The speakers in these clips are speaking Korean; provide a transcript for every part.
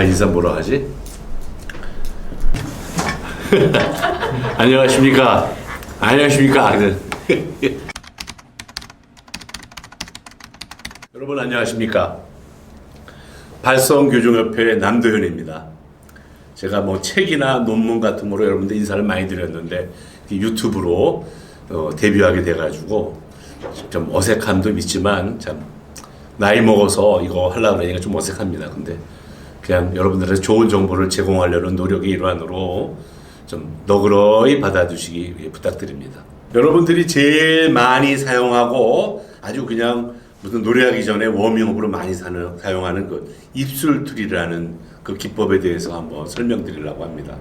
인사 뭐라 하지? 안녕하십니까? 안녕하십니까? 여러분 안녕하십니까? 발성교정협회 남도현입니다. 제가 뭐 책이나 논문 같은 거로 여러분들 인사를 많이 드렸는데 유튜브로 데뷔하게 돼가지고 좀 어색함도 있지만 참 나이 먹어서 이거 하려고 그러니까 좀 어색합니다. 근데 그냥 여러분들한테 좋은 정보를 제공하려는 노력의 일환으로 좀 너그러이 받아주시기 부탁드립니다. 여러분들이 제일 많이 사용하고 아주 그냥 무슨 노래하기 전에 워밍업으로 많이 사용하는 그 입술툴이라는 그 기법에 대해서 한번 설명드리려고 합니다.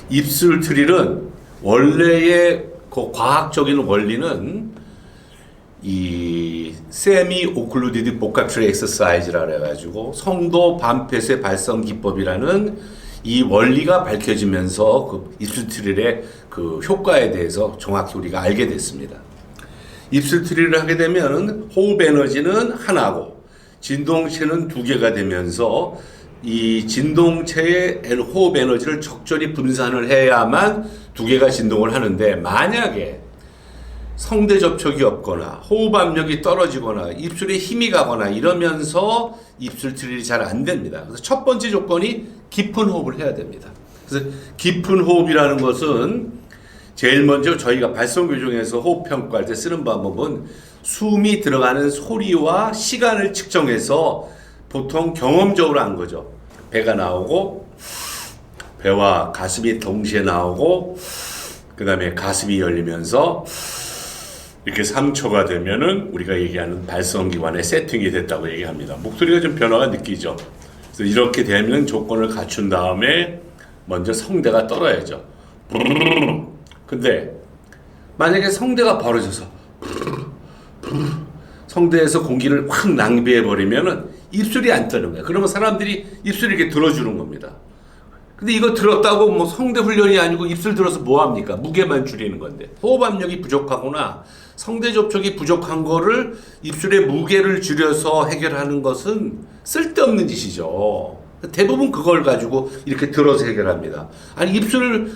입술툴은 원래의 그 과학적인 원리는 이 세미 오클루디드 보카트리 엑서사이즈라 그래가지고 성도 반폐쇄 발성 기법이라는 이 원리가 밝혀지면서 그 입술 트릴의 그 효과에 대해서 정확히 우리가 알게 됐습니다. 입술 트릴을 하게 되면 호흡 에너지는 하나고 진동체는 두 개가 되면서 이 진동체의 호흡 에너지를 적절히 분산을 해야만 두 개가 진동을 하는데, 만약에 성대 접촉이 없거나 호흡 압력이 떨어지거나 입술에 힘이 가거나 이러면서 입술 트릴이 잘 안 됩니다. 그래서 첫 번째 조건이 깊은 호흡을 해야 됩니다. 그래서 깊은 호흡이라는 것은 제일 먼저 저희가 발성교정에서 호흡 평가할 때 쓰는 방법은 숨이 들어가는 소리와 시간을 측정해서 보통 경험적으로 한 거죠. 배가 나오고 배와 가슴이 동시에 나오고 그 다음에 가슴이 열리면서 이렇게 3초가 되면은 우리가 얘기하는 발성기관의 세팅이 됐다고 얘기합니다. 목소리가 좀 변화가 느끼죠. 그래서 이렇게 되면 조건을 갖춘 다음에 먼저 성대가 떨어야죠. 근데 만약에 성대가 벌어져서 성대에서 공기를 확 낭비해 버리면은 입술이 안 떠는 거예요. 그러면 사람들이 입술을 이렇게 들어주는 겁니다. 근데 이거 들었다고 뭐 성대 훈련이 아니고 입술 들어서 뭐 합니까? 무게만 줄이는 건데. 호흡 압력이 부족하거나 성대 접촉이 부족한 거를 입술의 무게를 줄여서 해결하는 것은 쓸데없는 짓이죠. 대부분 그걸 가지고 이렇게 들어서 해결합니다. 아니 입술을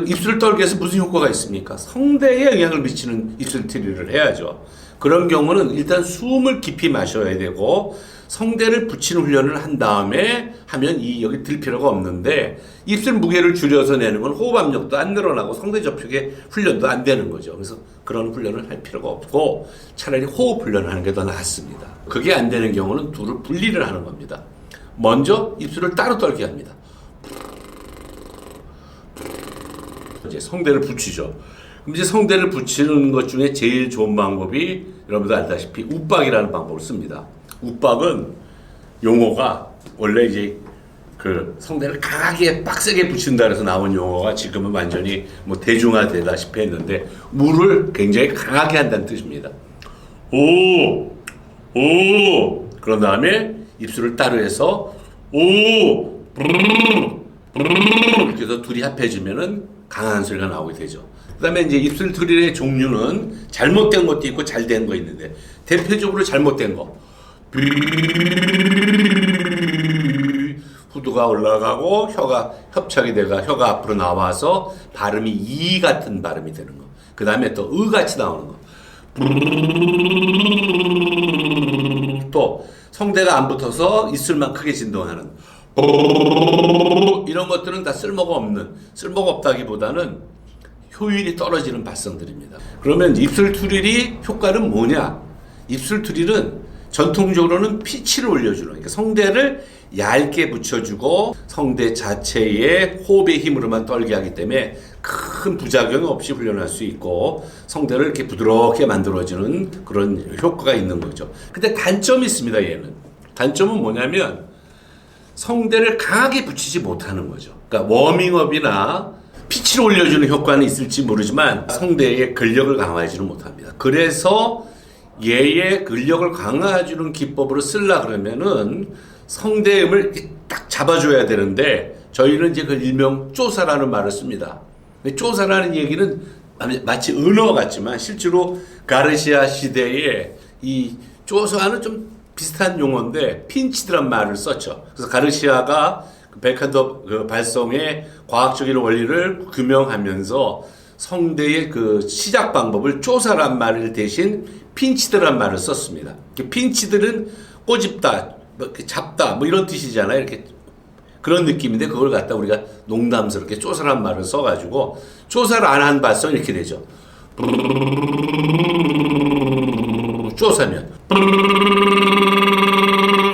입술을 떨게 해서 무슨 효과가 있습니까? 성대에 영향을 미치는 입술 트리를 해야죠. 그런 경우는 일단 숨을 깊이 마셔야 되고 성대를 붙이는 훈련을 한 다음에 하면 여기 들 필요가 없는데, 입술 무게를 줄여서 내는 건 호흡 압력도 안 늘어나고 성대 접촉의 훈련도 안 되는 거죠. 그래서 그런 훈련을 할 필요가 없고 차라리 호흡 훈련을 하는 게 더 낫습니다. 그게 안 되는 경우는 둘을 분리를 하는 겁니다. 먼저 입술을 따로 떨게 합니다. 이제 성대를 붙이죠. 그럼 이제 성대를 붙이는 것 중에 제일 좋은 방법이 여러분들 알다시피 웃박이라는 방법을 씁니다. 웃박은 용어가 원래 이제 그 성대를 강하게 빡세게 붙인다 해서 나온 용어가 지금은 완전히 뭐 대중화되다시피 했는데, 물을 굉장히 강하게 한다는 뜻입니다. 오! 그런 다음에 입술을 따로 해서 오! 이렇게 해서 둘이 합해지면은 강한 소리가 나오게 되죠. 그 다음에 이제 입술 트릴의 종류는 잘못된 것도 있고 잘 된 거 있는데, 대표적으로 잘못된 거. 후두가 올라가고 혀가 협착이 돼가 혀가 앞으로 나와서 발음이 이 같은 발음이 되는 거. 그 다음에 또 으 같이 나오는 거. 또 성대가 안 붙어서 입술만 크게 진동하는 이런 것들은 다 쓸모가 없다기보다는 효율이 떨어지는 발성들입니다. 그러면 입술 트릴이 효과는 뭐냐? 입술 트릴은 전통적으로는 피치를 올려주는, 그러니까 성대를 얇게 붙여주고 성대 자체의 호흡의 힘으로만 떨게 하기 때문에 큰 부작용 없이 훈련할 수 있고 성대를 이렇게 부드럽게 만들어주는 그런 효과가 있는 거죠. 근데 단점이 있습니다. 얘는 단점은 뭐냐면 성대를 강하게 붙이지 못하는 거죠. 그러니까 워밍업이나 피치를 올려주는 효과는 있을지 모르지만 성대의 근력을 강화하지는 못합니다. 그래서 얘의 근력을 강화해주는 기법으로 쓰려고 그러면은 성대음을 딱 잡아줘야 되는데, 저희는 이제 그 일명 쪼사라는 말을 씁니다. 쪼사라는 얘기는 마치 은어 같지만 실제로 가르시아 시대에 이 쪼사는 좀 비슷한 용어인데 핀치드란 말을 썼죠. 그래서 가르시아가 백핸드 발성의 과학적인 원리를 규명하면서 성대의 그 시작 방법을 쪼사란 말을 대신 핀치드란 말을 썼습니다. 핀치드는 꼬집다, 뭐 잡다, 뭐 이런 뜻이잖아요. 이렇게 그런 느낌인데 그걸 갖다 우리가 농담스럽게 쪼사란 말을 써가지고 쪼사를 안 한 발성 이렇게 되죠. 쪼사면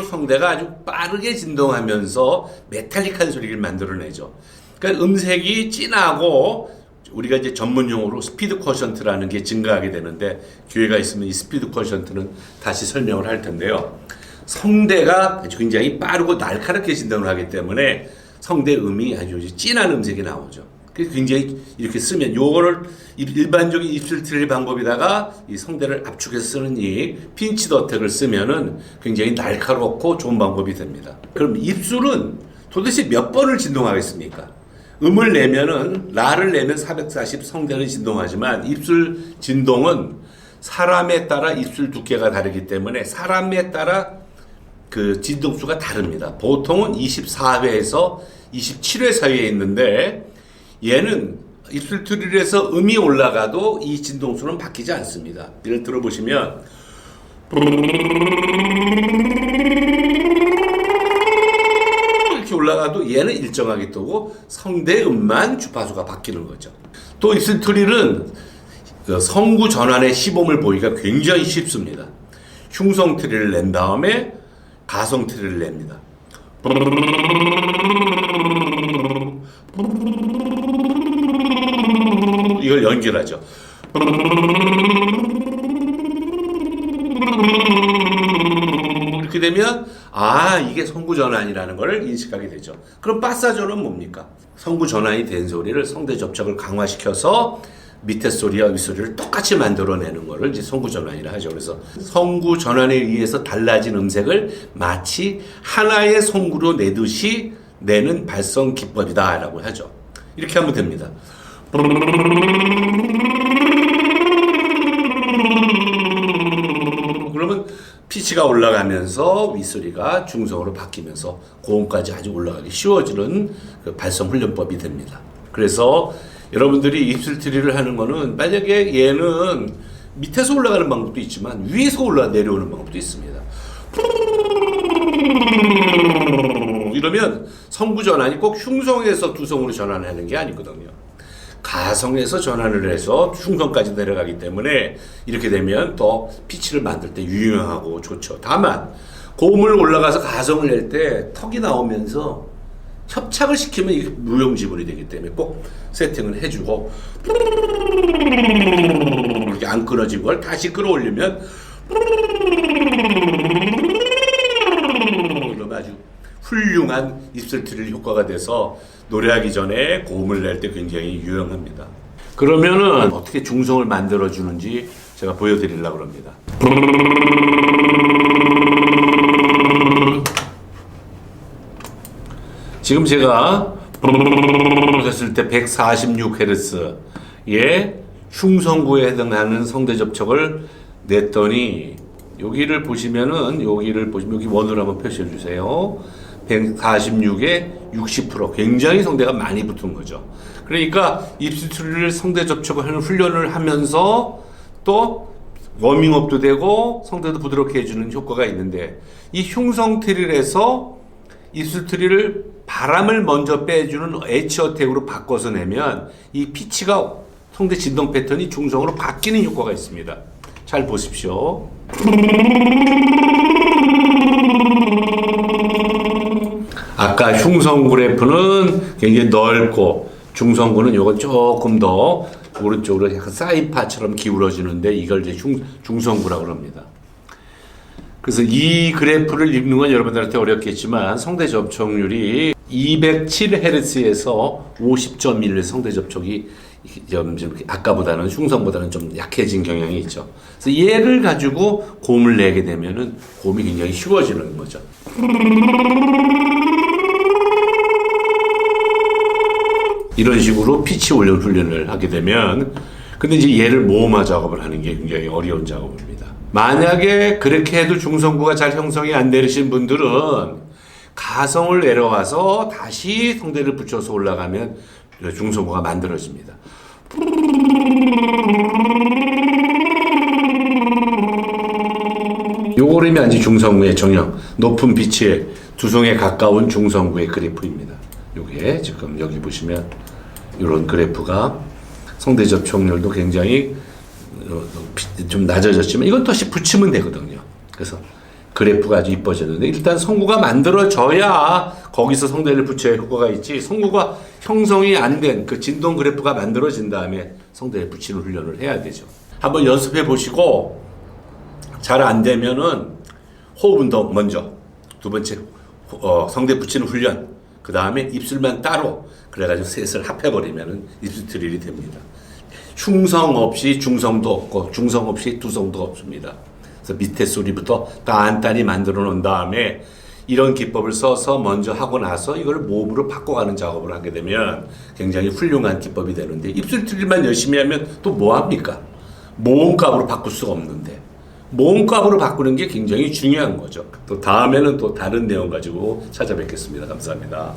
성대가 아주 빠르게 진동하면서 메탈릭한 소리를 만들어내죠. 그러니까 음색이 진하고 우리가 이제 전문 용어로 스피드 쿼션트라는 게 증가하게 되는데 기회가 있으면 이 스피드 쿼션트는 다시 설명을 할 텐데요. 성대가 굉장히 빠르고 날카롭게 진동을 하기 때문에 성대음이 아주 진한 음색이 나오죠. 그래서 굉장히 이렇게 쓰면 요거를 일반적인 입술 트릴 방법에다가 이 성대를 압축해서 쓰는 이 핀치드 어택을 쓰면은 굉장히 날카롭고 좋은 방법이 됩니다. 그럼 입술은 도대체 몇 번을 진동하겠습니까? 음을 내면은 라를 내면 440 성대는 진동하지만 입술 진동은 사람에 따라 입술 두께가 다르기 때문에 사람에 따라 그 진동수가 다릅니다. 보통은 24회에서 27회 사이에 있는데 얘는 입술 트릴에서 음이 올라가도 이 진동수는 바뀌지 않습니다. 예를 들어보시면 이렇게 올라가도 얘는 일정하게 뜨고 성대음만 주파수가 바뀌는 거죠. 또 입술 트릴은 성구 전환의 시범을 보기가 굉장히 쉽습니다. 흉성 트릴을 낸 다음에 가성 트릴을 냅니다. 이걸 연결하죠. 이렇게 되면 이게 성구 전환이라는 걸 인식하게 되죠. 그럼 파사조는 뭡니까? 성구 전환이 된 소리를 성대 접촉을 강화시켜서 밑에 소리와 윗소리를 똑같이 만들어내는 거를 이제 성구 전환이라 하죠. 그래서 성구 전환에 의해서 달라진 음색을 마치 하나의 성구로 내듯이 내는 발성 기법이다라고 하죠. 이렇게 하면 됩니다. 그러면 피치가 올라가면서 윗소리가 중성으로 바뀌면서 고음까지 아주 올라가기 쉬워지는 그 발성 훈련법이 됩니다. 그래서 여러분들이 입술 트리를 하는 거는 만약에 얘는 밑에서 올라가는 방법도 있지만 위에서 내려오는 방법도 있습니다. 이러면 성구 전환이 꼭 흉성에서 두성으로 전환하는 게 아니거든요. 가성에서 전환을 해서 흉성까지 내려가기 때문에 이렇게 되면 더 피치를 만들 때 유용하고 좋죠. 다만 고음을 올라가서 가성을 낼 때 턱이 나오면서 협착을 시키면 이게 무용지물이 되기 때문에 꼭 세팅을 해주고 이렇게 안 끊어진 걸 다시 끌어올리면 그러면 아주 훌륭한 입술 트릴 효과가 돼서 노래하기 전에 고음을 낼 때 굉장히 유용합니다. 그러면은 어떻게 중성을 만들어주는지 제가 보여드리려고 합니다. 지금 제가 했을 때 146Hz의 흉성구에 해당하는 성대 접촉을 냈더니 여기를 보시면 여기 원으로 한번 표시해 주세요. 146에 60% 굉장히 성대가 많이 붙은 거죠. 그러니까 입술 트리를 성대 접촉을 하는 훈련을 하면서 또 워밍업도 되고 성대도 부드럽게 해주는 효과가 있는데 이 흉성 트릴에서 입술 트리를 바람을 먼저 빼주는 H 어택으로 바꿔서 내면 이 피치가 성대 진동 패턴이 중성으로 바뀌는 효과가 있습니다. 잘 보십시오. 아까 흉성 그래프는 굉장히 넓고 중성구는 요건 조금 더 오른쪽으로 약간 사이파처럼 기울어지는데 이걸 이제 중성구라고 합니다. 그래서 이 그래프를 읽는 건 여러분들한테 어렵겠지만 성대 접촉률이 207Hz에서 50.1 성대 접촉이 좀 아까보다는 흉성보다는 좀 약해진 경향이 있죠. 그래서 얘를 가지고 고음을 내게 되면은 고음이 굉장히 쉬워지는 거죠. 이런 식으로 피치 훈련을 하게 되면 근데 이제 얘를 모음화 작업을 하는 게 굉장히 어려운 작업입니다. 만약에 그렇게 해도 중성구가 잘 형성이 안 되신 분들은 가성을 내려와서 다시 성대를 붙여서 올라가면 중성구가 만들어집니다. 요 그림이 아주 중성구의 정형, 높은 빛의 두성에 가까운 중성구의 그래프입니다. 요게 지금 여기 보시면 이런 그래프가 성대 접촉률도 굉장히 좀 낮아졌지만 이건 다시 붙이면 되거든요. 그래서 그래프가 아주 이뻐졌는데 일단 성구가 만들어져야 거기서 성대를 붙여야 효과가 있지, 성구가 형성이 안 된 그 진동 그래프가 만들어진 다음에 성대에 붙이는 훈련을 해야 되죠. 한번 연습해 보시고 잘 안 되면은 호흡 운동 먼저, 두 번째 성대 붙이는 훈련, 그 다음에 입술만 따로 그래가지고 셋을 합해버리면은 입술 드릴이 됩니다. 흉성 없이 중성도 없고 중성 없이 두성도 없습니다. 그래서 밑에 소리부터 단단히 만들어 놓은 다음에 이런 기법을 써서 먼저 하고 나서 이걸 모음으로 바꿔가는 작업을 하게 되면 굉장히 훌륭한 기법이 되는데, 입술 드릴만 열심히 하면 또 뭐합니까? 모음값으로 바꿀 수가 없는데 모음값으로 바꾸는 게 굉장히 중요한 거죠. 또 다음에는 또 다른 내용 가지고 찾아뵙겠습니다. 감사합니다.